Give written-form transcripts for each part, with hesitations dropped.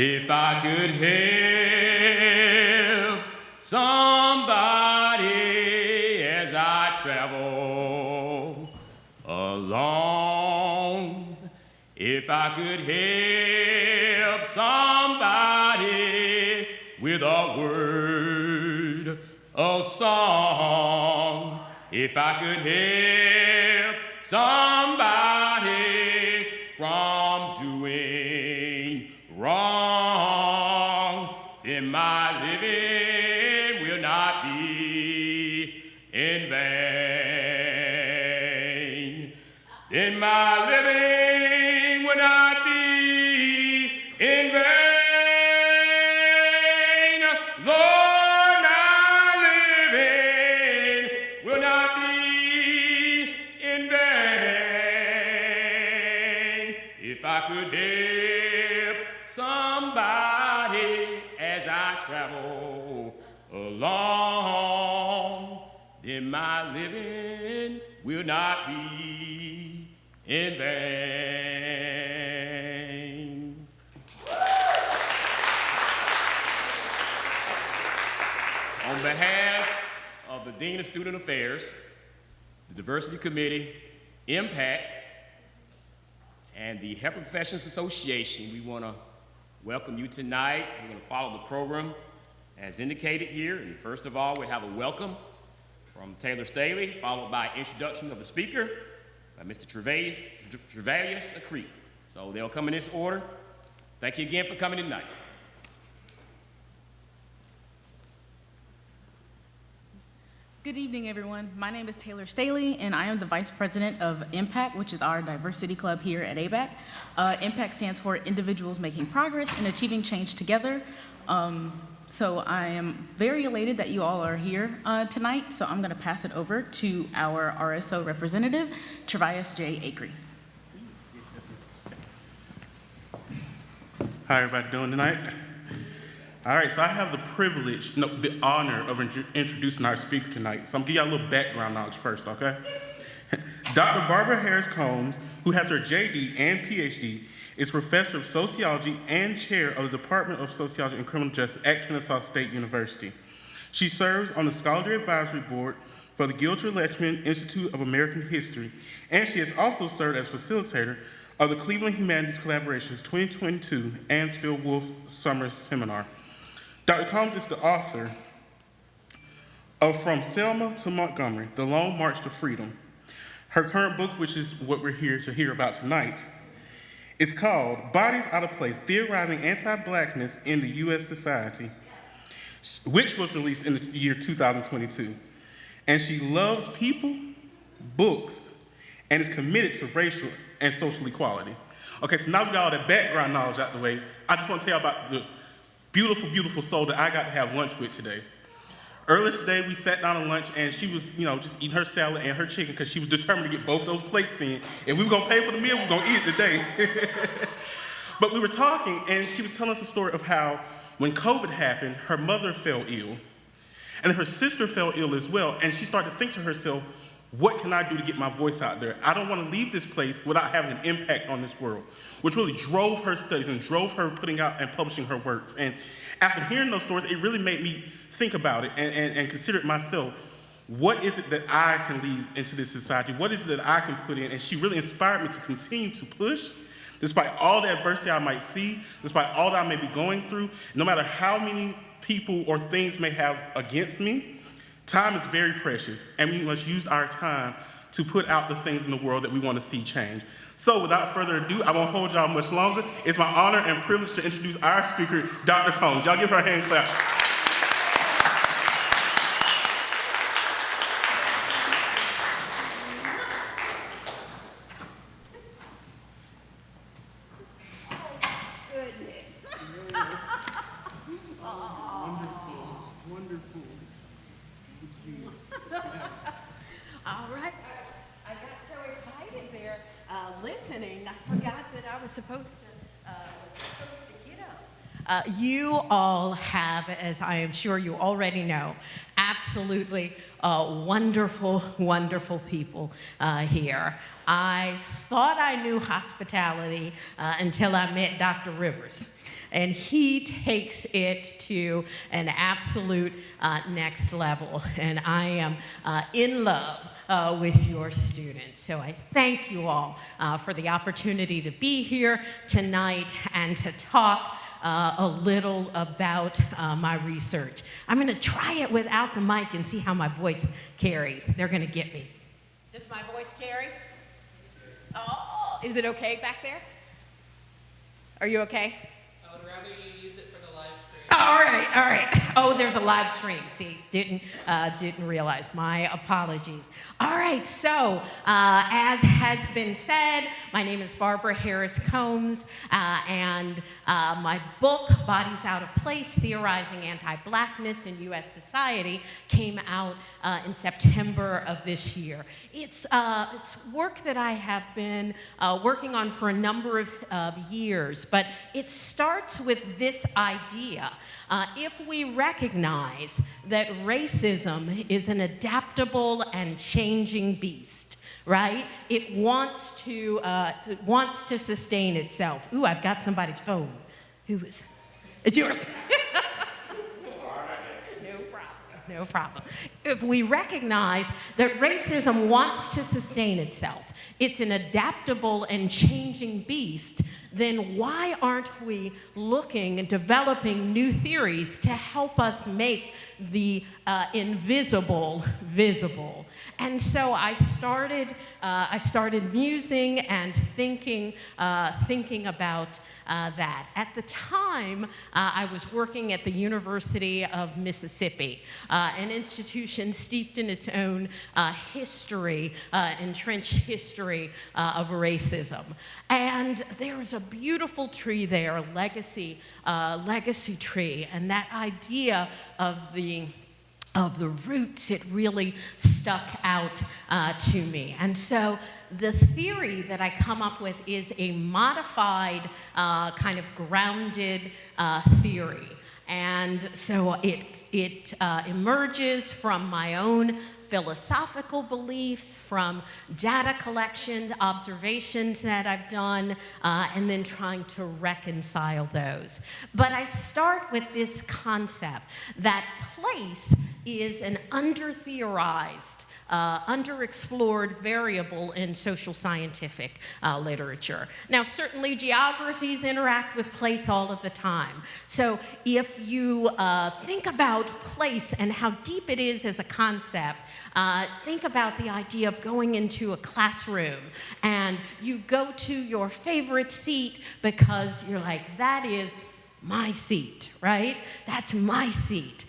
If I could help somebody as I travel along, if I could help somebody with a word of song, if I could help somebody from doing wrong, then my living will not be in vain. Then my living will not be in vain. Lord, my living will not be in vain. If I could help somebody as I travel along, then my living will not be in vain. On behalf of the Dean of Student Affairs, the Diversity Committee, Impact, and the Health Professions Association, we want to welcome you tonight. We're going to follow the program as indicated here. And first of all, we have a welcome from Taylor Staley, followed by introduction of the speaker by Mr. Travalius Acrete. So they'll come in this order. Thank you again for coming tonight. Good evening, everyone. My name is Taylor Staley, and I am the Vice President of Impact, which is our diversity club here at ABAC. Impact stands for Individuals Making Progress and Achieving Change Together. So I am very elated that you all are here tonight, so I'm going to pass it over to our RSO representative, Travalius J. Acree. How everybody doing tonight? All right, so I have the privilege, no, the honor of introducing our speaker tonight. So I'm gonna give y'all a little background knowledge first, okay? Dr. Barbara Harris-Combs, who has her JD and PhD, is professor of sociology and chair of the Department of Sociology and Criminal Justice at Kennesaw State University. She serves on the Scholarly Advisory Board for the Gilder Lechtman Institute of American History, and she has also served as facilitator of the Cleveland Humanities Collaboration's 2022 Ansfield Wolf Summer Seminar. Dr. Combs is the author of From Selma to Montgomery, The Long March to Freedom. Her current book, which is what we're here to hear about tonight, is called Bodies Out of Place, Theorizing Anti-Blackness in the U.S. Society, which was released in the year 2022. And she loves people, books, and is committed to racial and social equality. Okay, so now we got all that background knowledge out the way. I just want to tell you about the beautiful, beautiful soul that I got to have lunch with today. Earlier today, we sat down at lunch, and she was, just eating her salad and her chicken because she was determined to get both those plates in. And we were going to pay for the meal, we were going to eat it today. But we were talking, and she was telling us a story of how when COVID happened, her mother fell ill, and her sister fell ill as well, and she started to think to herself, what can I do to get my voice out there? I don't want to leave this place without having an impact on this world, which really drove her studies and drove her putting out and publishing her works. And after hearing those stories, it really made me think about it and consider it myself. What is it that I can leave into this society? What is it that I can put in? And she really inspired me to continue to push, despite all the adversity I might see, despite all that I may be going through, no matter how many people or things may have against me. Time is very precious, and we must use our time to put out the things in the world that we want to see change. So without further ado, I won't hold y'all much longer. It's my honor and privilege to introduce our speaker, Dr. Combs. Y'all give her a hand clap. Listening, I forgot that I was supposed to get up. You all have, as I am sure you already know, absolutely wonderful, wonderful people here. I thought I knew hospitality until I met Dr. Rivers. And he takes it to an absolute next level. And I am in love with your students. So I thank you all for the opportunity to be here tonight and to talk a little about my research. I'm going to try it without the mic and see how my voice carries. They're going to get me. Does my voice carry? Oh, is it okay back there? Are you okay? I would rather you use it for the live stream. All right, all right. Oh, there's a live stream. See, didn't realize. My apologies. All right, so as has been said, my name is Barbara Harris Combs, and my book, Bodies Out of Place, Theorizing Anti-Blackness in U.S. Society, came out in September of this year. It's work that I have been working on for a number of years, but it starts with this idea. If we recognize that racism is an adaptable and changing beast, right? It wants to sustain itself. Ooh, I've got somebody's phone. Who is? It's yours. No problem. If we recognize that racism wants to sustain itself, it's an adaptable and changing beast, then why aren't we looking and developing new theories to help us make the invisible visible? And so I started musing and thinking about that. At the time, I was working at the University of Mississippi, an institution steeped in its own history, entrenched history of racism. And there's a beautiful tree there, a legacy tree, and that idea of the roots, it really stuck out to me. And so the theory that I come up with is a modified, kind of grounded theory. And so it emerges from my own philosophical beliefs, from data collection, observations that I've done, and then trying to reconcile those. But I start with this concept that place is an under-theorized, underexplored variable in social scientific literature. Now, certainly geographies interact with place all of the time. So if you think about place and how deep it is as a concept, think about the idea of going into a classroom and you go to your favorite seat because you're like, that is my seat, right? That's my seat.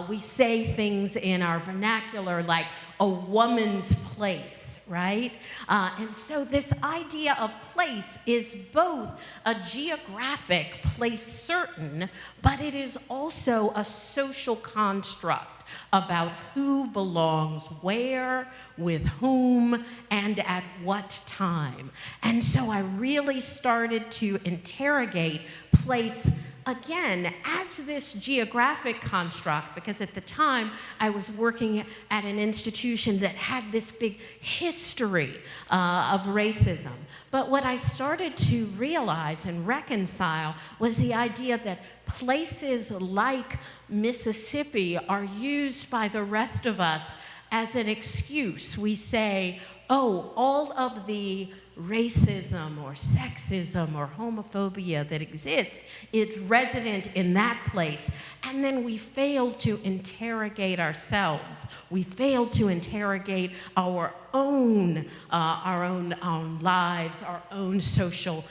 We say things in our vernacular like a woman's place, right? And so this idea of place is both a geographic place certain, but it is also a social construct about who belongs where, with whom, and at what time. And so I really started to interrogate place again, as this geographic construct, because at the time I was working at an institution that had this big history of racism. But what I started to realize and reconcile was the idea that places like Mississippi are used by the rest of us as an excuse. We say, oh, all of the racism or sexism or homophobia that exists is resident in that place. And then we fail to interrogate ourselves. We fail to interrogate our own lives, our own social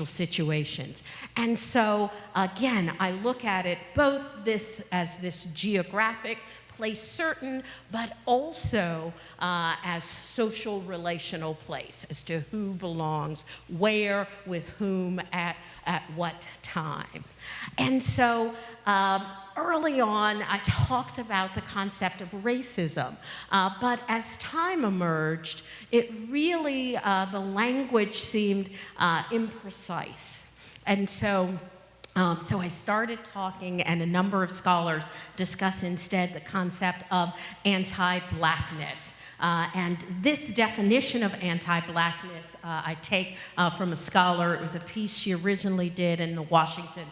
situations. And so, again, I look at it both as this geographic place certain, but also as social relational place, as to who belongs where, with whom, at what time. And so early on, I talked about the concept of racism, but as time emerged, it really, the language seemed imprecise. And so So I started talking, and a number of scholars discuss instead the concept of anti-blackness. And this definition of anti-blackness I take from a scholar. It was a piece she originally did in the Washington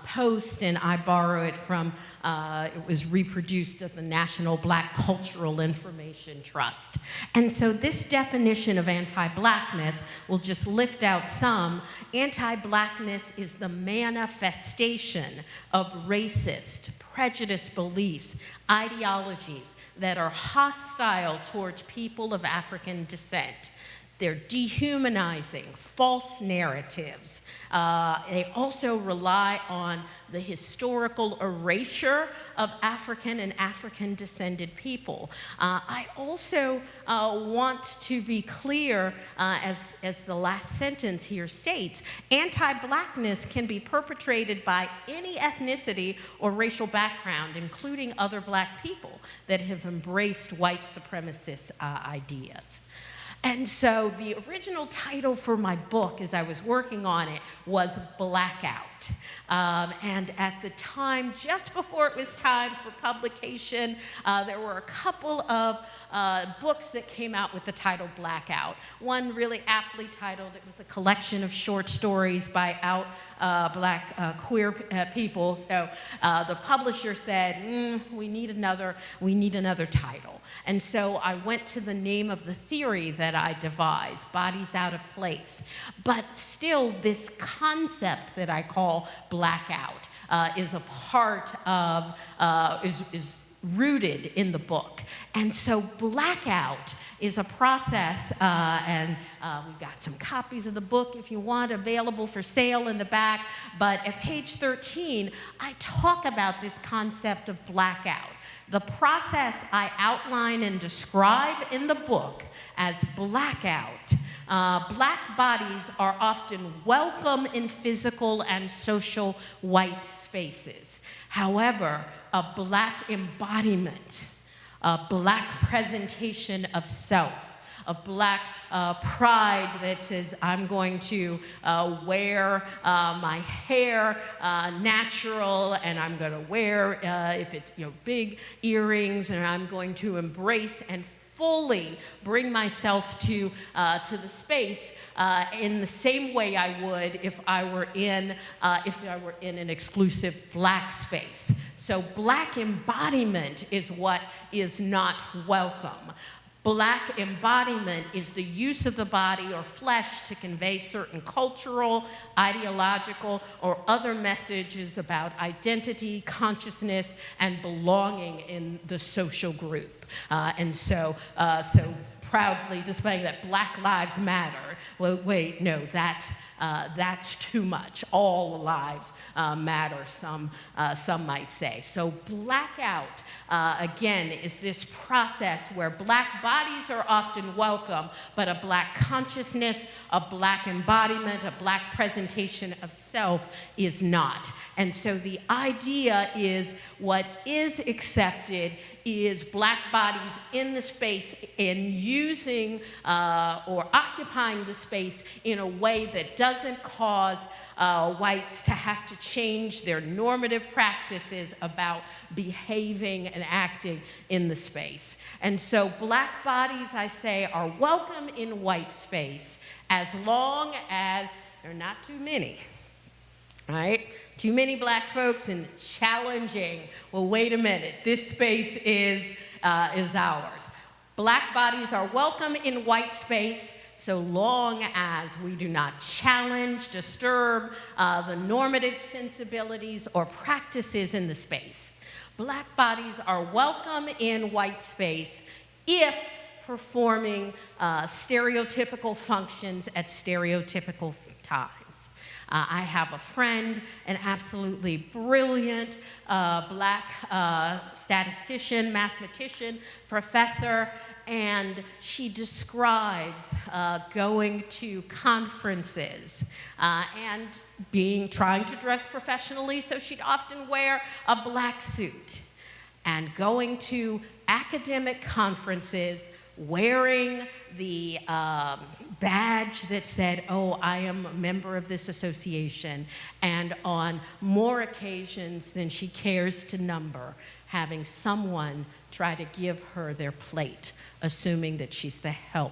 Post, and I borrow it from, it was reproduced at the National Black Cultural Information Trust. And so this definition of anti-blackness will just lift out some. Anti-blackness is the manifestation of racist, prejudiced beliefs, ideologies that are hostile towards people of African descent. They're dehumanizing, false narratives. They also rely on the historical erasure of African and African-descended people. I also want to be clear, as the last sentence here states, anti-blackness can be perpetrated by any ethnicity or racial background, including other black people that have embraced white supremacist ideas. And so the original title for my book, as I was working on it, was Blackout. And at the time, just before it was time for publication, there were a couple of books that came out with the title Blackout. One really aptly titled, it was a collection of short stories by black queer people. So the publisher said, we need another title. And so I went to the name of the theory that I devised, Bodies Out of Place. But still, this concept that I call blackout is a part of, is rooted in the book. And so blackout is a process, and we've got some copies of the book if you want available for sale in the back. But at page 13, I talk about this concept of blackout. The process I outline and describe in the book as blackout. Black bodies are often welcome in physical and social white spaces. However, a black embodiment, a black presentation of self, a black pride that says, I'm going to wear my hair natural, and I'm going to wear, if it's big earrings, and I'm going to embrace and fully bring myself to the space in the same way I would if I were in an exclusive black space. So black embodiment is what is not welcome. Black embodiment is the use of the body or flesh to convey certain cultural, ideological, or other messages about identity, consciousness, and belonging in the social group. And so proudly displaying that Black Lives Matter. Well, wait, no, that's too much. All lives matter, some might say. So blackout, again, is this process where black bodies are often welcome, but a black consciousness, a black embodiment, a black presentation of self is not. And so the idea is what is accepted is black bodies in the space and using or occupying the space in a way that doesn't cause whites to have to change their normative practices about behaving and acting in the space. And so black bodies, I say, are welcome in white space as long as there are not too many, right? Too many black folks and challenging, well, wait a minute, this space is ours. Black bodies are welcome in white space so long as we do not challenge, disturb the normative sensibilities or practices in the space. Black bodies are welcome in white space if performing stereotypical functions at stereotypical times. I have a friend, an absolutely brilliant black statistician, mathematician, professor, and she describes going to conferences and trying to dress professionally, so she'd often wear a black suit, and going to academic conferences wearing the badge that said, oh, I am a member of this association, and on more occasions than she cares to number, having someone try to give her their plate, assuming that she's the help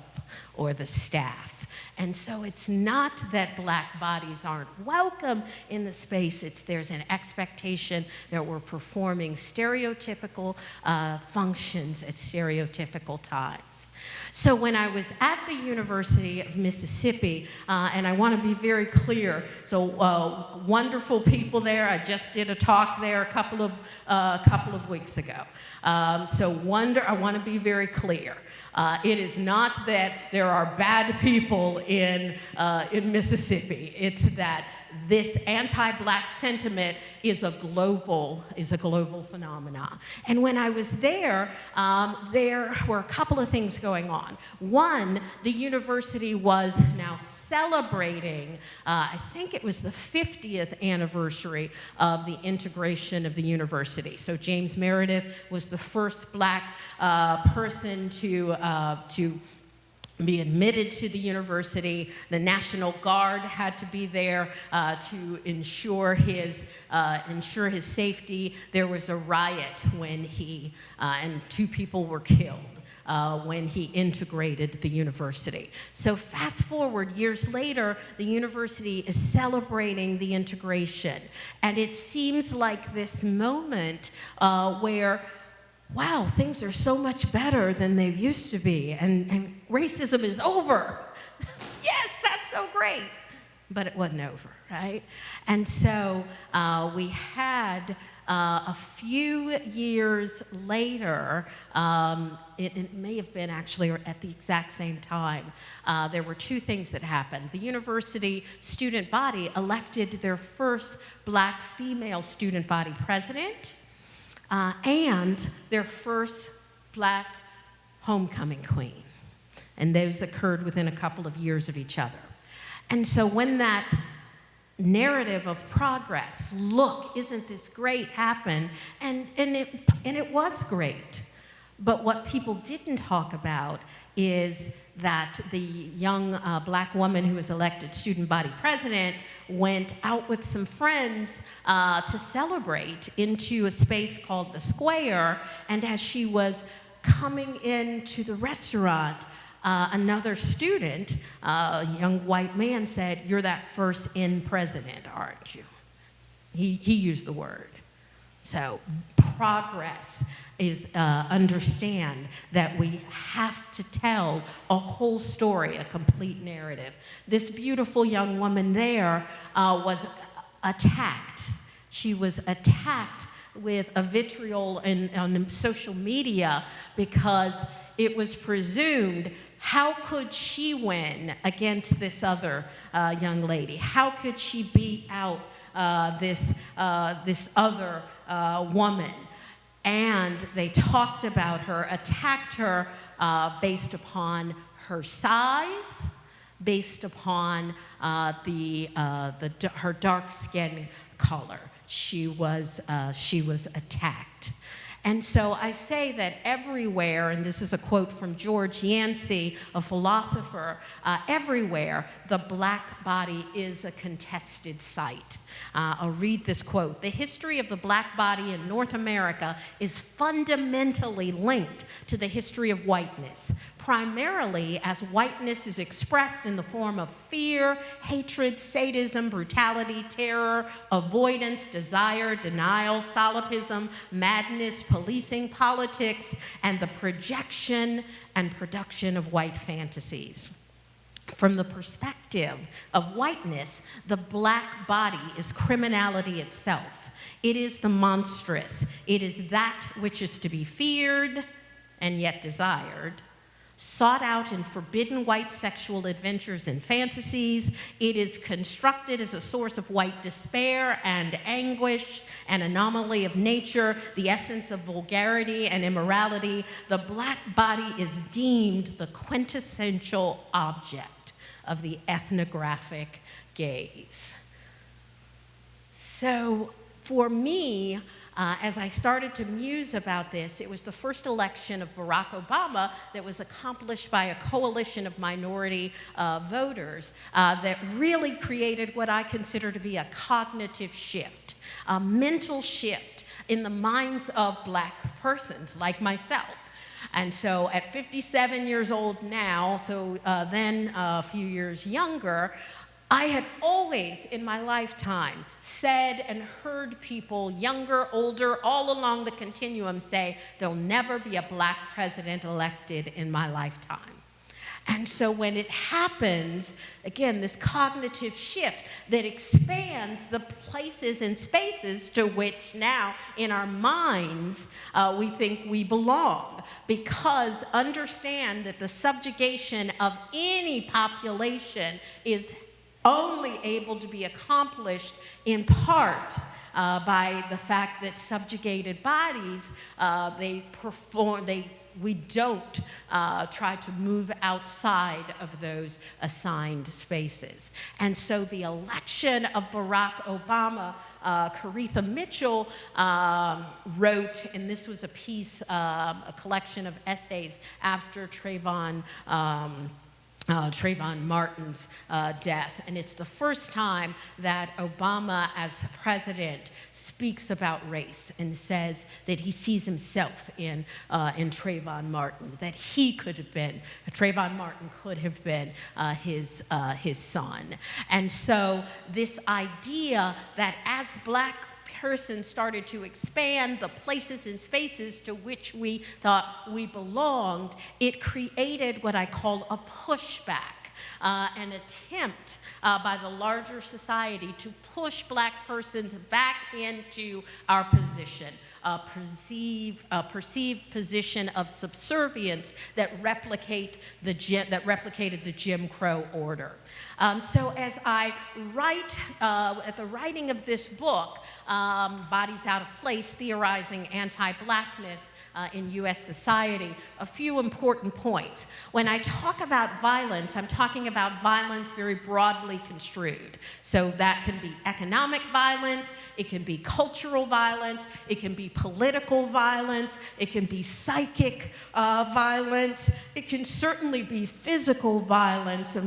or the staff. And so it's not that black bodies aren't welcome in the space, there's an expectation that we're performing stereotypical functions at stereotypical times. So when I was at the University of Mississippi, and I want to be very clear, so wonderful people there. I just did a talk there a couple of weeks ago. I want to be very clear. It is not that there are bad people in Mississippi. It's that this anti-black sentiment is a global phenomenon. And when I was there, there were a couple of things going on. One, the university was now celebrating, I think it was the 50th anniversary of the integration of the university. So James Meredith was the first black person to be admitted to the university. The National Guard had to be there to ensure his safety. There was a riot when and 2 people were killed when he integrated the university. So fast forward years later, the university is celebrating the integration. And it seems like this moment where, wow, things are so much better than they used to be, and racism is over. Yes, that's so great. But it wasn't over, right? And so we had a few years later, it may have been actually at the exact same time, there were 2 things that happened. The university student body elected their first black female student body president, and their first black homecoming queen. And those occurred within a couple of years of each other. And so when that narrative of progress, look, isn't this great, happened, and it was great. But what people didn't talk about is that the young black woman who was elected student body president went out with some friends to celebrate into a space called the Square, and as she was coming into the restaurant, another student, a young white man, said, "You're that first in president, aren't you?" He used the word. So progress is understand that we have to tell a whole story, a complete narrative. This beautiful young woman there was attacked. She was attacked with a vitriol on social media because it was presumed, how could she win against this other young lady? How could she beat out this other woman? And they talked about her, attacked her based upon her size, based upon her dark skin color. She was attacked. And so I say that everywhere, and this is a quote from George Yancey, a philosopher, everywhere the black body is a contested site. I'll read this quote. "The history of the black body in North America is fundamentally linked to the history of whiteness, primarily as whiteness is expressed in the form of fear, hatred, sadism, brutality, terror, avoidance, desire, denial, solipsism, madness, policing, politics, and the projection and production of white fantasies. From the perspective of whiteness, the black body is criminality itself. It is the monstrous. It is that which is to be feared and yet desired, sought out in forbidden white sexual adventures and fantasies. It is constructed as a source of white despair and anguish, an anomaly of nature, the essence of vulgarity and immorality. The black body is deemed the quintessential object of the ethnographic gaze." So for me, As I started to muse about this, it was the first election of Barack Obama that was accomplished by a coalition of minority voters that really created what I consider to be a cognitive shift, a mental shift in the minds of Black persons like myself. And so at 57 years old now, so then a few years younger, I had always in my lifetime said and heard people, younger, older, all along the continuum say, there'll never be a Black president elected in my lifetime. And so when it happens, again, this cognitive shift that expands the places and spaces to which now in our minds we think we belong. Because understand that the subjugation of any population is only able to be accomplished in part by the fact that subjugated bodies, we don't try to move outside of those assigned spaces. And so the election of Barack Obama, Caretha Mitchell wrote, and this was a piece, a collection of essays after Trayvon Martin's death. And it's the first time that Obama, as president, speaks about race and says that he sees himself in Trayvon Martin, that he could have been, Trayvon Martin could have been his son. And so this idea that as Black person started to expand the places and spaces to which we thought we belonged, it created what I call a pushback, an attempt by the larger society to push Black persons back into our position, a perceived position of subservience that replicated the Jim Crow order. So as I write, at the writing of this book, Bodies Out of Place, Theorizing Anti-Blackness in U.S. Society, a few important points. When I talk about violence, I'm talking about violence very broadly construed. So that can be economic violence, it can be cultural violence, it can be political violence, it can be psychic violence, it can certainly be physical violence,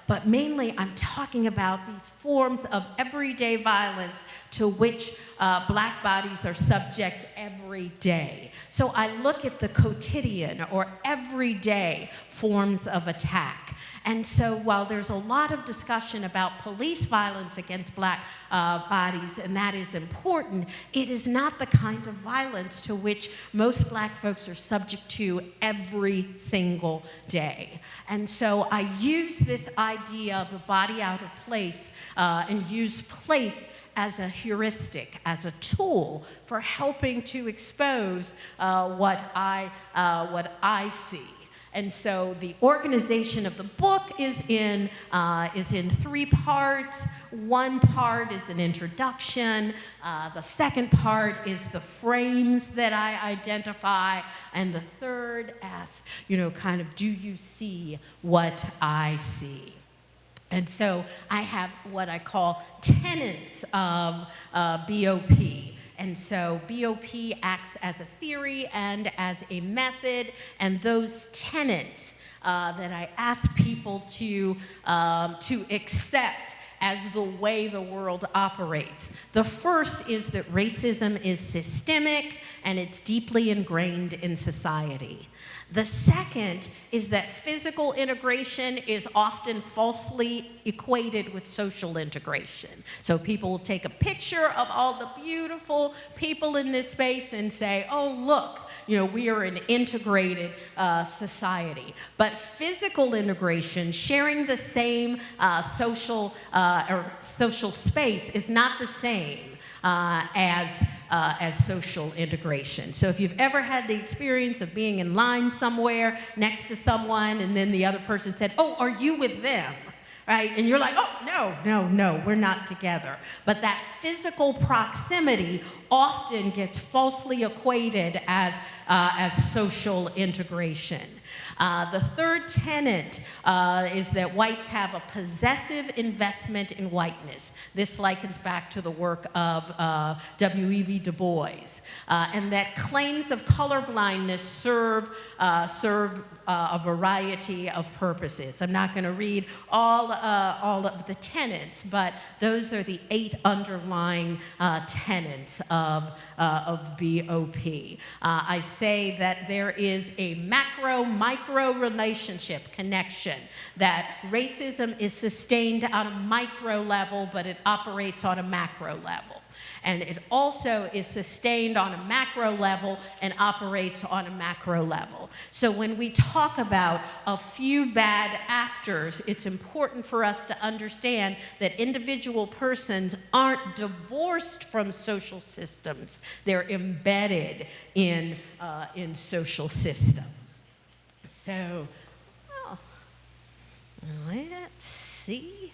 but mainly I'm talking about these forms of everyday violence to which Black bodies are subject every day. So I look at the quotidian or everyday forms of attack. And so while there's a lot of discussion about police violence against Black bodies, and that is important, it is not the kind of violence to which most Black folks are subject to every single day. And so I use this idea of a body out of place and use place as a heuristic, as a tool for helping to expose what I see. And so the organization of the book is in 3 parts. One part is an introduction. The second part is the frames that I identify. And the third asks, kind of, do you see what I see? And so I have what I call tenets of BOP. And so BOP acts as a theory and as a method, and those tenets that I ask people to accept as the way the world operates. The first is that racism is systemic and it's deeply ingrained in society. The second is that physical integration is often falsely equated with social integration. So people will take a picture of all the beautiful people in this space and say, oh, look, we are an integrated society. But physical integration, sharing the same social space is not the same as social integration. So if you've ever had the experience of being in line somewhere next to someone and then the other person said, oh, are you with them? Right? And you're like, oh, no, we're not together. But that physical proximity often gets falsely equated as social integration. The third tenet is that whites have a possessive investment in whiteness. This likens back to the work of W.E.B. Du Bois, and that claims of colorblindness serve a variety of purposes. I'm not going to read all of the tenets, but those are the 8 underlying tenets of BOP. I say that there is a macro-micro relationship connection, that racism is sustained on a micro level, but it operates on a macro level. And it also is sustained on a macro level and operates on a macro level. So when we talk about a few bad actors, it's important for us to understand that individual persons aren't divorced from social systems. They're embedded in social systems. So, well, let's see.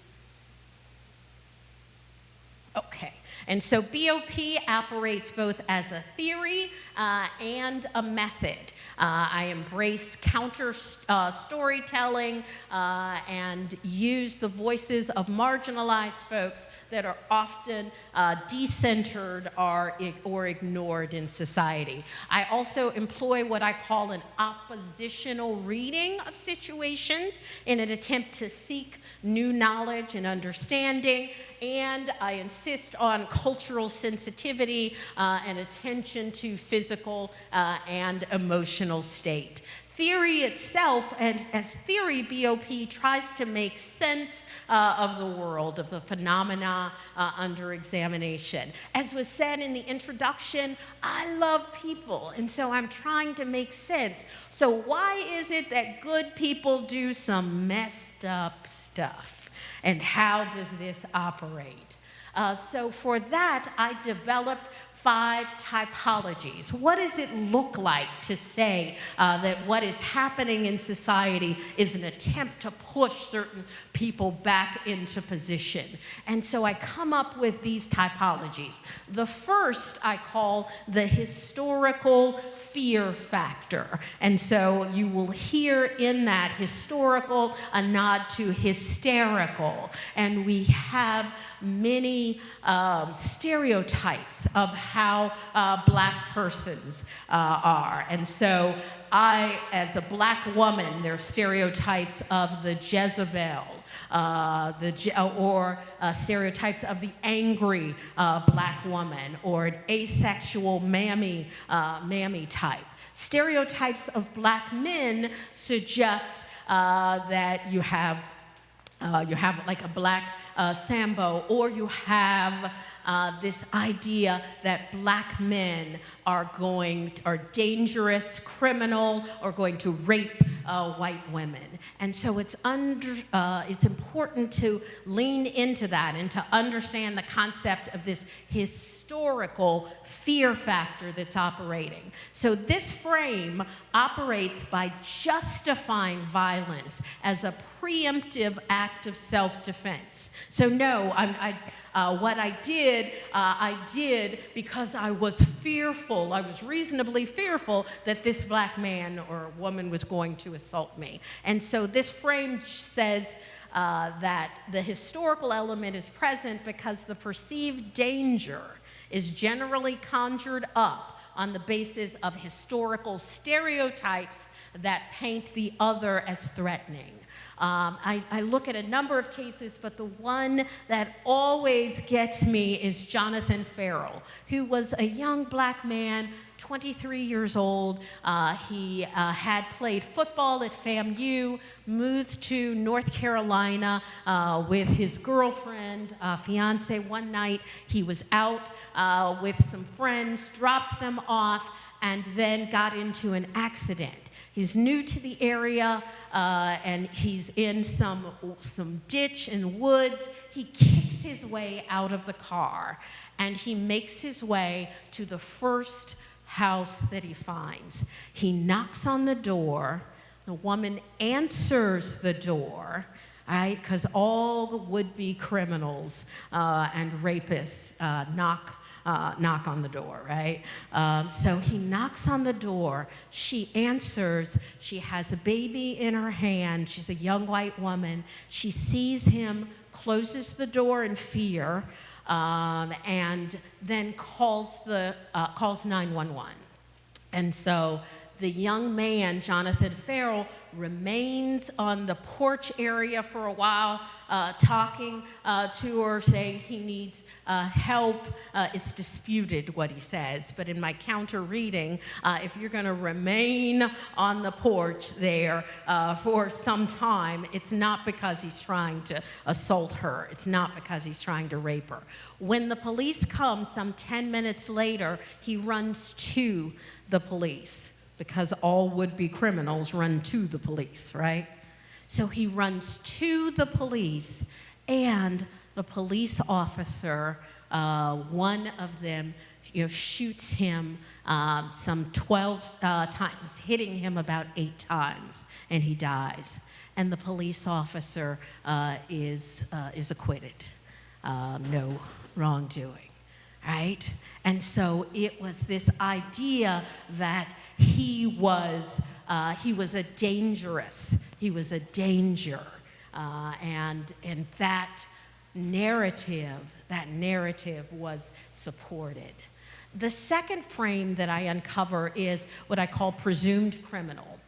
Okay. And so BOP operates both as a theory and a method. I embrace counter storytelling and use the voices of marginalized folks that are often decentered or ignored in society. I also employ what I call an oppositional reading of situations in an attempt to seek new knowledge and understanding, and I insist on cultural sensitivity and attention to physical and emotional state. Theory itself, and as theory, BOP tries to make sense of the world, of the phenomena under examination. As was said in the introduction, I love people, and so I'm trying to make sense. So why is it that good people do some messed up stuff? And how does this operate? So for that, I developed 5 typologies. What does it look like to say that what is happening in society is an attempt to push certain people back into position? And so I come up with these typologies. The first I call the historical fear factor. And so you will hear in that historical a nod to hysterical. And we have many stereotypes of how black persons are. And so I, as a black woman, there are stereotypes of the Jezebel, or stereotypes of the angry black woman, or an asexual mammy type. Stereotypes of black men suggest that you have like a black Sambo, or you have this idea that black men are dangerous, criminal, or going to rape white women. And so it's important to lean into that and to understand the concept of this historical fear factor that's operating. So this frame operates by justifying violence as a preemptive act of self-defense. So no, what I did because I was fearful. I was reasonably fearful that this black man or woman was going to assault me. And so this frame says that the historical element is present because the perceived danger is generally conjured up on the basis of historical stereotypes that paint the other as threatening. I look at a number of cases, but the one that always gets me is Jonathan Ferrell, who was a young black man, 23 years old. He had played football at FAMU, moved to North Carolina with his girlfriend, fiance. One night he was out with some friends, dropped them off, and then got into an accident. He's new to the area, and he's in some ditch and woods. He kicks his way out of the car, and he makes his way to the first house that he finds. He knocks on the door. The woman answers the door, right? Because all the would-be criminals and rapists knock knock on the door, right? So he knocks on the door. She answers. She has a baby in her hand. She's a young white woman. She sees him, closes the door in fear, and then calls 911. And so the young man, Jonathan Farrell, remains on the porch area for a while, talking to her, saying he needs help. It's disputed what he says, but in my counter reading, if you're going to remain on the porch there for some time, it's not because he's trying to assault her. It's not because he's trying to rape her. When the police come some 10 minutes later, he runs to the police, because all would-be criminals run to the police, right? So he runs to the police, and the police officer, one of them, shoots him some 12 times, hitting him about 8 times, and he dies. And the police officer is acquitted. No wrongdoing, right? And so it was this idea that he was a danger, and that narrative was supported. The second frame that I uncover is what I call presumed criminal.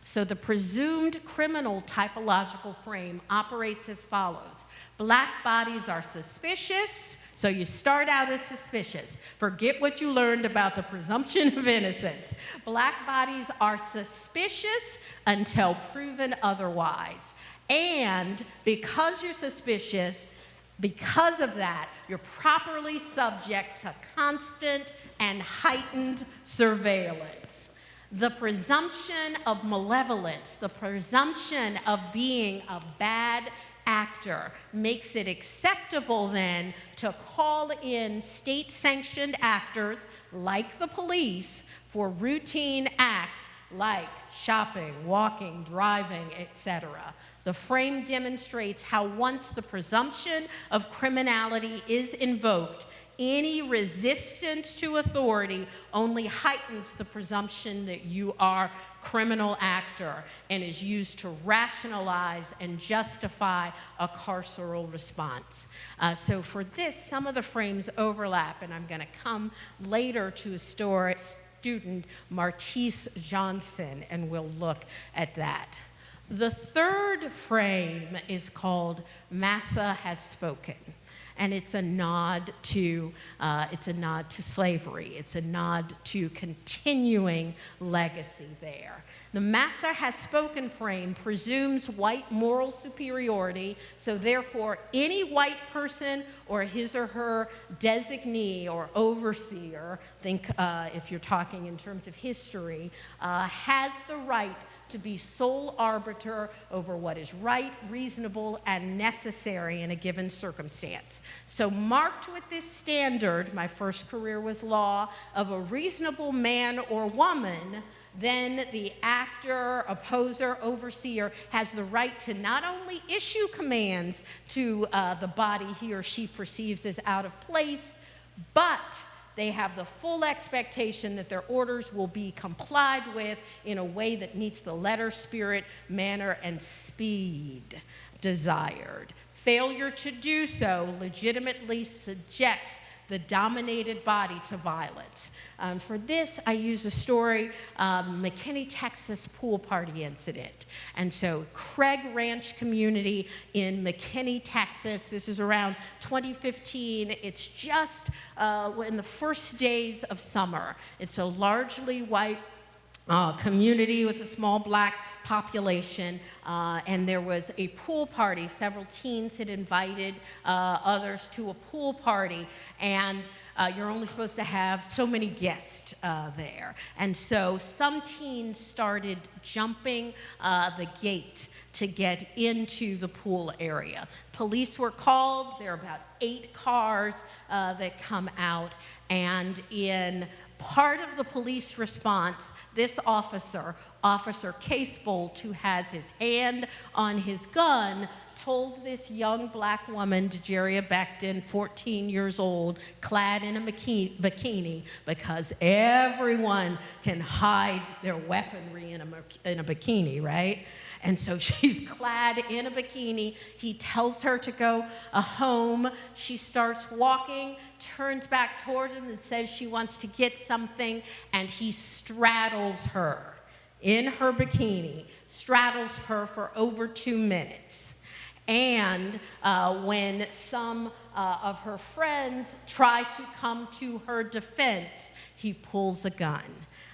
So the presumed criminal typological frame operates as follows. Black bodies are suspicious, so you start out as suspicious. Forget what you learned about the presumption of innocence. Black bodies are suspicious until proven otherwise. And because you're suspicious, because of that, you're properly subject to constant and heightened surveillance. The presumption of malevolence, the presumption of being a bad actor makes it acceptable then to call in state-sanctioned actors like the police for routine acts like shopping, walking, driving, etc. The frame demonstrates how once the presumption of criminality is invoked, any resistance to authority only heightens the presumption that you are criminal actor and is used to rationalize and justify a carceral response. So for this, some of the frames overlap, and I'm going to come later to a student, Martise Johnson, and we'll look at that. The third frame is called Massa Has Spoken. And it's a nod to slavery. It's a nod to continuing legacy there. The Massa Has Spoken frame presumes white moral superiority, so therefore any white person or his or her designee or overseer, think if you're talking in terms of history, has the right to be sole arbiter over what is right, reasonable, and necessary in a given circumstance. So marked with this standard, my first career was law, of a reasonable man or woman, then the actor, opposer, overseer has the right to not only issue commands to the body he or she perceives as out of place, but they have the full expectation that their orders will be complied with in a way that meets the letter, spirit, manner, and speed desired. Failure to do so legitimately subjects the dominated body to violence. For this, I use a story, McKinney, Texas pool party incident. And so Craig Ranch community in McKinney, Texas, this is around 2015. It's just in the first days of summer. It's a largely white community with a small black population, and there was a pool party. Several teens had invited others to a pool party, and you're only supposed to have so many guests there. And so some teens started jumping the gate to get into the pool area. Police were called. There are about 8 cars that come out, and in part of the police response, this officer, Officer Casebolt, who has his hand on his gun, told this young black woman, Dejaria Becton, 14 years old, clad in a bikini, because everyone can hide their weaponry in a bikini, right? And so she's clad in a bikini. He tells her to go home. She starts walking, turns back towards him and says she wants to get something, and he straddles her in her bikini, straddles her for over 2 minutes. And when some of her friends try to come to her defense, he pulls a gun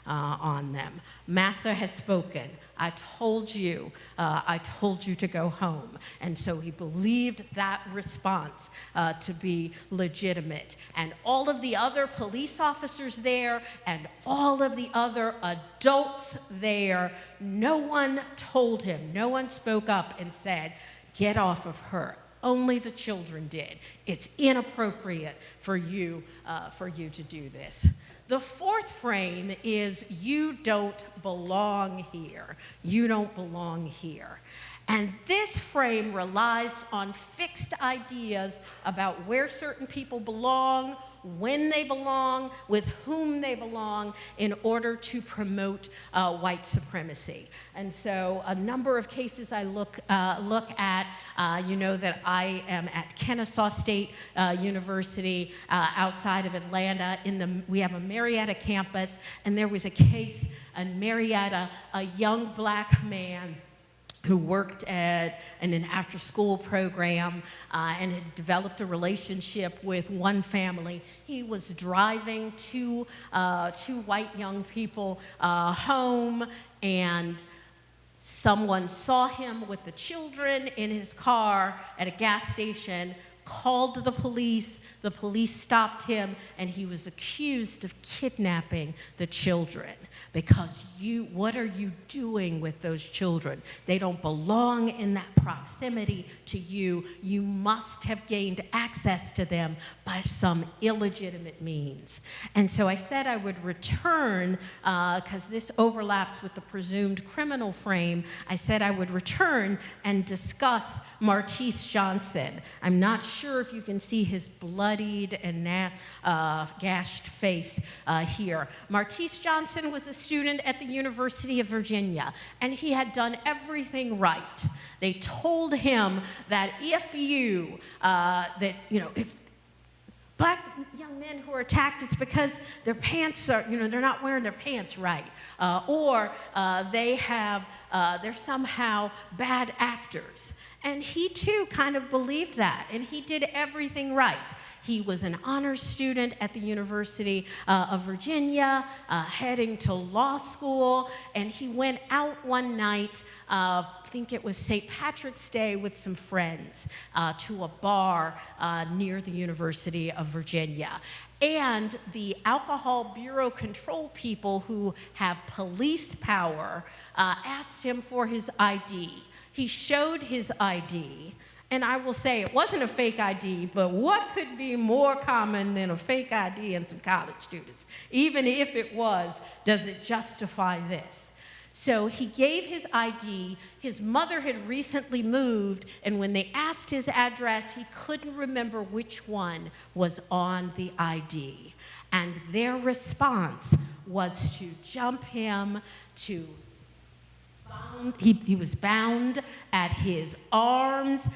on them. Massa has spoken. I told you to go home. And so he believed that response to be legitimate. And all of the other police officers there and all of the other adults there, no one told him, no one spoke up and said, get off of her. Only the children did. It's inappropriate for you to do this. The fourth frame is you don't belong here. You don't belong here. And this frame relies on fixed ideas about where certain people belong, when they belong, with whom they belong, in order to promote white supremacy. And so a number of cases I look at, you know that I am at Kennesaw State University outside of Atlanta. We have a Marietta campus, and there was a case in Marietta, a young black man who worked in an after-school program and had developed a relationship with one family. He was driving two white young people home, and someone saw him with the children in his car at a gas station, called the police stopped him, and he was accused of kidnapping the children. Because what are you doing with those children? They don't belong in that proximity to you. You must have gained access to them by some illegitimate means. And so I said I would return, because this overlaps with the presumed criminal frame, I said I would return and discuss Martise Johnson. I'm not sure if you can see his bloodied and gashed face here. Martise Johnson was a student at the University of Virginia, and he had done everything right. They told him that if black young men who are attacked, it's because their pants are, they're not wearing their pants right, or they're somehow bad actors. And he too kind of believed that, and he did everything right. He was an honors student at the University of Virginia, heading to law school, and he went out one night, I think it was St. Patrick's Day, with some friends to a bar near the University of Virginia. And the Alcohol Bureau Control people who have police power asked him for his ID. He showed his ID. And I will say, it wasn't a fake ID, but what could be more common than a fake ID in some college students? Even if it was, does it justify this? So he gave his ID. His mother had recently moved, and when they asked his address, he couldn't remember which one was on the ID. And their response was to jump him, he was bound at his arms,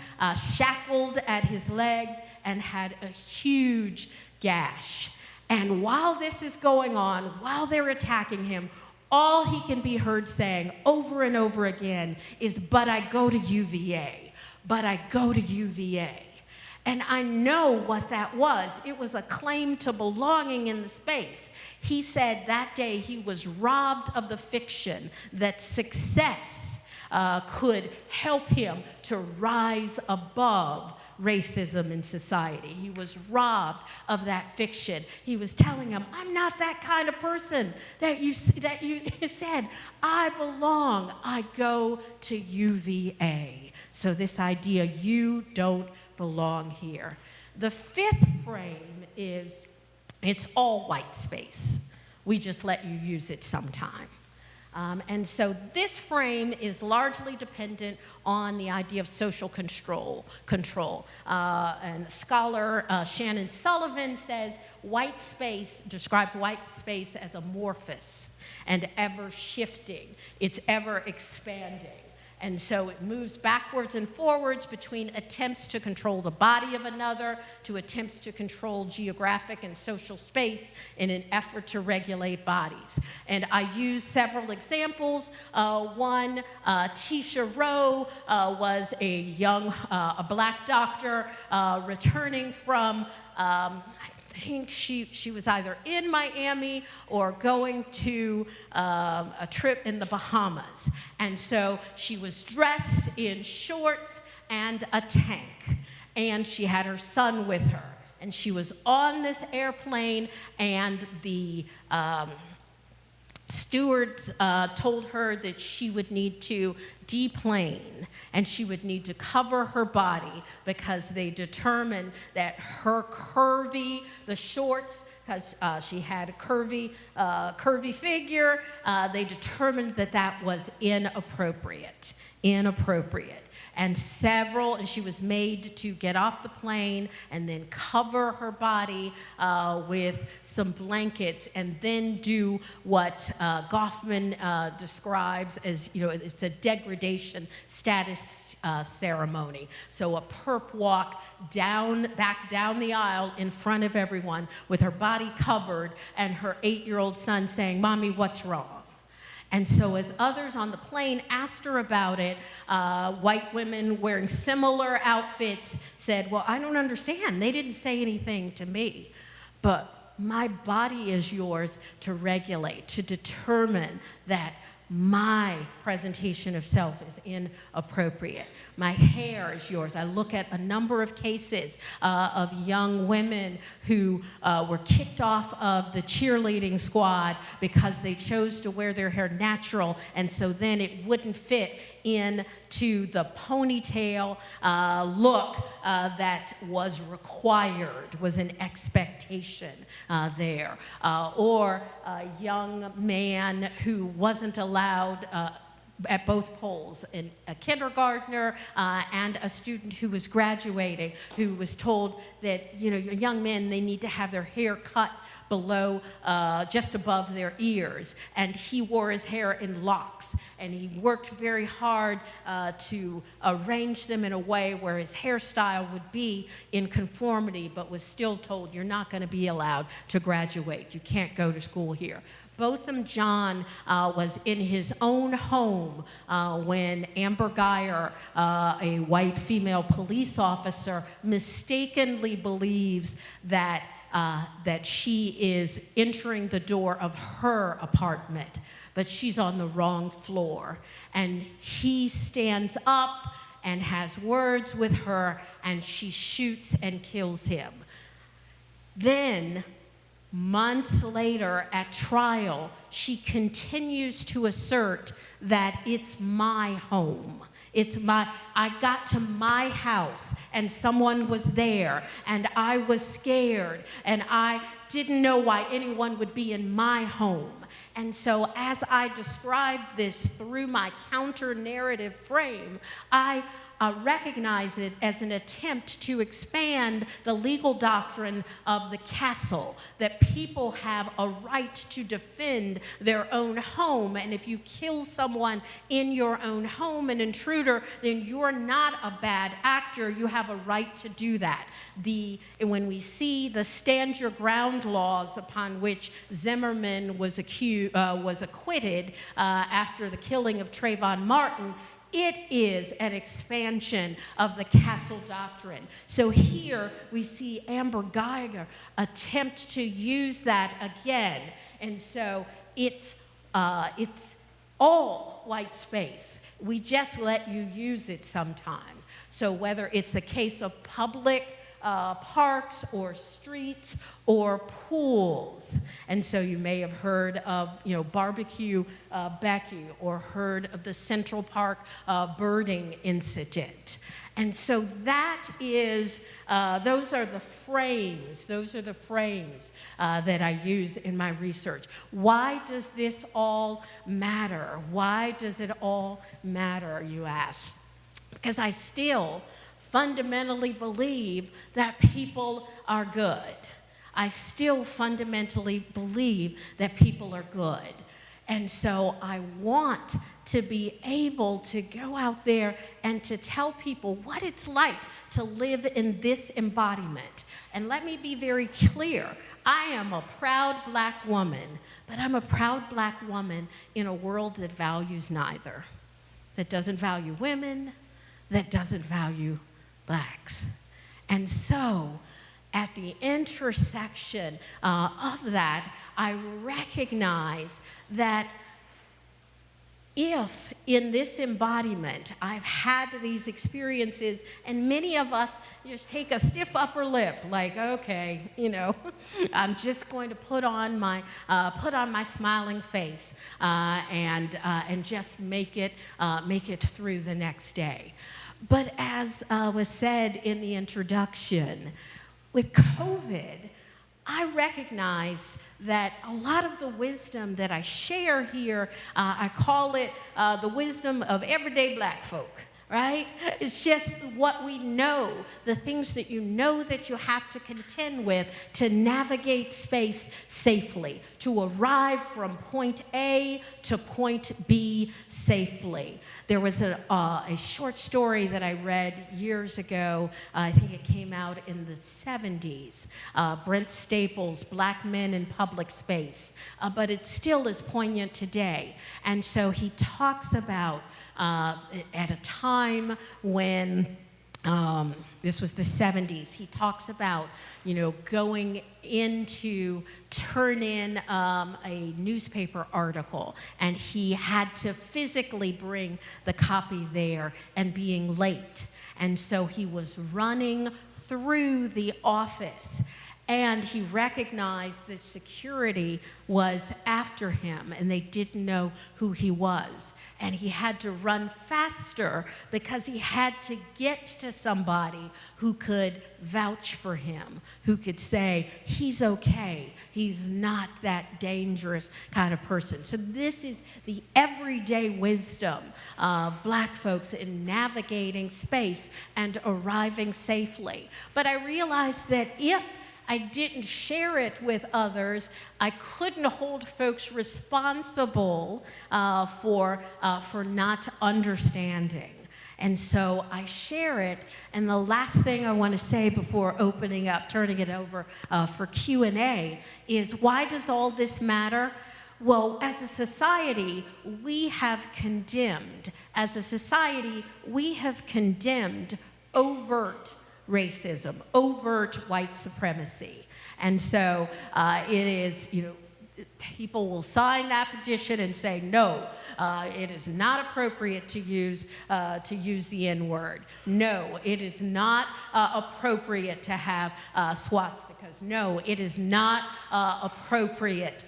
shackled at his legs, and had a huge gash. And while this is going on, while they're attacking him, all he can be heard saying over and over again is, "But I go to UVA, but I go to UVA." And I know what that was. It was a claim to belonging in the space. He said that day he was robbed of the fiction that success could help him to rise above racism in society. He was robbed of that fiction. He was telling him, "I'm not that kind of person that you said. I belong. I go to UVA." So this idea, you don't belong here. The fifth frame is, it's all white space. We just let you use it sometime. And so this frame is largely dependent on the idea of social control. And scholar Shannon Sullivan says describes white space as amorphous and ever shifting. It's ever expanding. And so it moves backwards and forwards between attempts to control the body of another to attempts to control geographic and social space in an effort to regulate bodies. And I use several examples. One, Tisha Rowe was a black doctor returning from I think she was either in Miami or going to a trip in the Bahamas. And so she was dressed in shorts and a tank. And she had her son with her. And she was on this airplane, and the stewards told her that she would need to deplane and she would need to cover her body because they determined that her the shorts, because she had a curvy figure, they determined that that was inappropriate. And she was made to get off the plane and then cover her body with some blankets and then do what Goffman describes as, it's a degradation status ceremony. So a perp walk back down the aisle in front of everyone with her body covered and her 8-year-old son saying, "Mommy, what's wrong?" And so as others on the plane asked her about it, white women wearing similar outfits said, "Well, I don't understand. They didn't say anything to me. But my body is yours to regulate, to determine that my presentation of self is inappropriate. My hair is yours." I look at a number of cases of young women who were kicked off of the cheerleading squad because they chose to wear their hair natural, and so then it wouldn't fit into the ponytail look that was required, was an expectation there. Or a young man who wasn't allowed at both poles, a kindergartner and a student who was graduating, who was told that, young men, they need to have their hair cut below, just above their ears. And he wore his hair in locks. And he worked very hard to arrange them in a way where his hairstyle would be in conformity, but was still told, "You're not going to be allowed to graduate. You can't go to school here." Botham Jean was in his own home when Amber Geyer, a white female police officer, mistakenly believes that she is entering the door of her apartment, but she's on the wrong floor. And he stands up and has words with her, and she shoots and kills him. Then, months later at trial, she continues to assert that it's my home. I got to my house and someone was there and I was scared and I didn't know why anyone would be in my home. And so as I described this through my counter-narrative frame, I recognize it as an attempt to expand the legal doctrine of the castle, that people have a right to defend their own home, and if you kill someone in your own home, an intruder, then you're not a bad actor, you have a right to do that. When we see the stand your ground laws upon which Zimmerman was acquitted after the killing of Trayvon Martin, it is an expansion of the castle doctrine. So here we see Amber Geyer attempt to use that again. And so it's all white space. We just let you use it sometimes. So whether it's a case of public parks or streets or pools. And so you may have heard of, Barbecue Becky, or heard of the Central Park birding incident. And so that is, those are the frames that I use in my research. Why does this all matter? Why does it all matter, you ask? Because I still fundamentally believe that people are good. I still fundamentally believe that people are good. And so I want to be able to go out there and to tell people what it's like to live in this embodiment. And let me be very clear. I am a proud black woman, but I'm a proud black woman in a world that values neither, that doesn't value women, that doesn't value blacks. And so at the intersection of that, I recognize that if in this embodiment I've had these experiences, and many of us just take a stiff upper lip, like, okay, I'm just going to put on my smiling face and just make it through the next day. But as was said in the introduction, with COVID, I recognized that a lot of the wisdom that I share here, I call it the wisdom of everyday black folk, right? It's just what we know, the things that you know that you have to contend with to navigate space safely, to arrive from point A to point B safely. There was a short story that I read years ago. I think it came out in the 70s. Brent Staples' Black Men in Public Space. But it still is poignant today. And so he talks about at a time when this was the 70s. He talks about, going in to turn in a newspaper article, and he had to physically bring the copy there and being late. And so he was running through the office, and he recognized that security was after him, and they didn't know who he was. And he had to run faster because he had to get to somebody who could vouch for him, who could say, he's okay, he's not that dangerous kind of person. So this is the everyday wisdom of black folks in navigating space and arriving safely. But I realized that if I didn't share it with others, I couldn't hold folks responsible for not understanding. And so I share it, and the last thing I want to say before turning it over for Q&A is, why does all this matter? Well, as a society, we have condemned overt racism, overt white supremacy. And so it is, people will sign that petition and say, no, it is not appropriate to use the N-word. No, it is not appropriate to have swastikas. No, it is not appropriate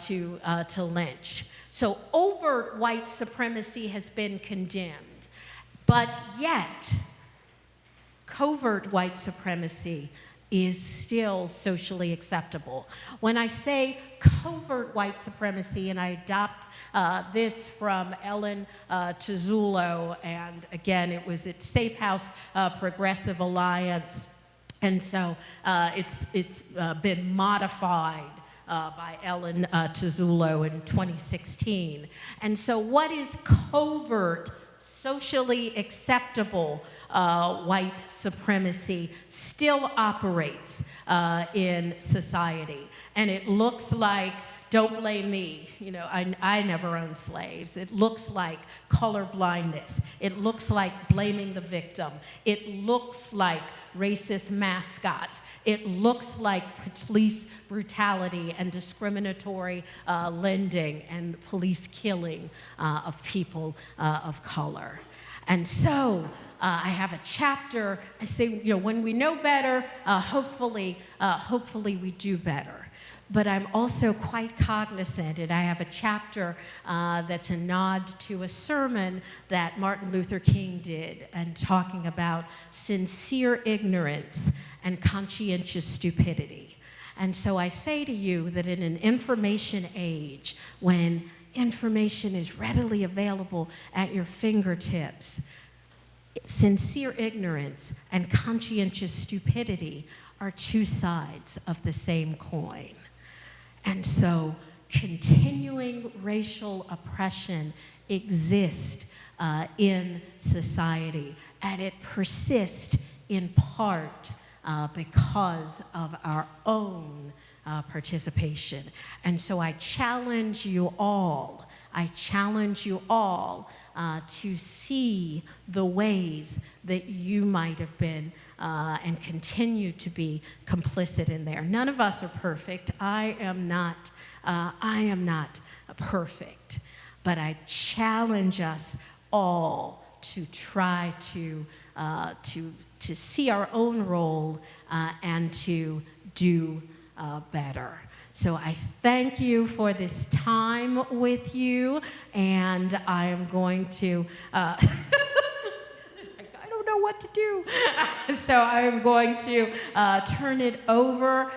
to lynch. So overt white supremacy has been condemned, but yet covert white supremacy is still socially acceptable. When I say covert white supremacy, and I adopt this from Ellen Tuzzulo, and again, it was at Safe House Progressive Alliance, and so it's been modified by Ellen Tuzzulo in 2016. And so what is covert, socially acceptable white supremacy still operates in society. And it looks like, don't blame me, I never owned slaves. It looks like color blindness. It looks like blaming the victim. It looks like racist mascots. It looks like police brutality and discriminatory lending and police killing of people of color. And so I have a chapter. I say, when we know better, hopefully we do better. But I'm also quite cognizant, and I have a chapter that's a nod to a sermon that Martin Luther King did, and talking about sincere ignorance and conscientious stupidity. And so I say to you that in an information age, when information is readily available at your fingertips, sincere ignorance and conscientious stupidity are two sides of the same coin. And so continuing racial oppression exists in society, and it persists in part because of our own participation. And so I challenge you all to see the ways that you might have been and continue to be complicit in there. None of us are perfect. I am not perfect, but I challenge us all to try to see our own role and to do better. So I thank you for this time with you, and I am going to, I don't know what to do. So I am going to turn it over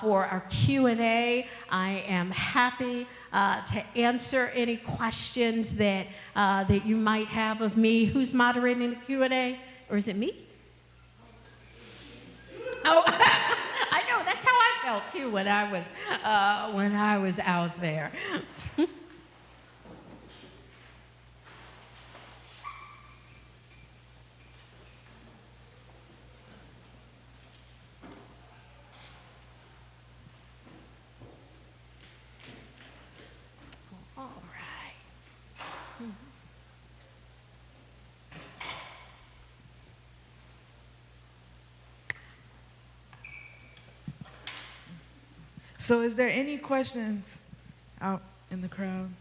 for our Q&A. I am happy to answer any questions that you might have of me. Who's moderating the Q&A? Or is it me? Oh, I know, that's how I felt too when I was out there. All right. So is there any questions out in the crowd?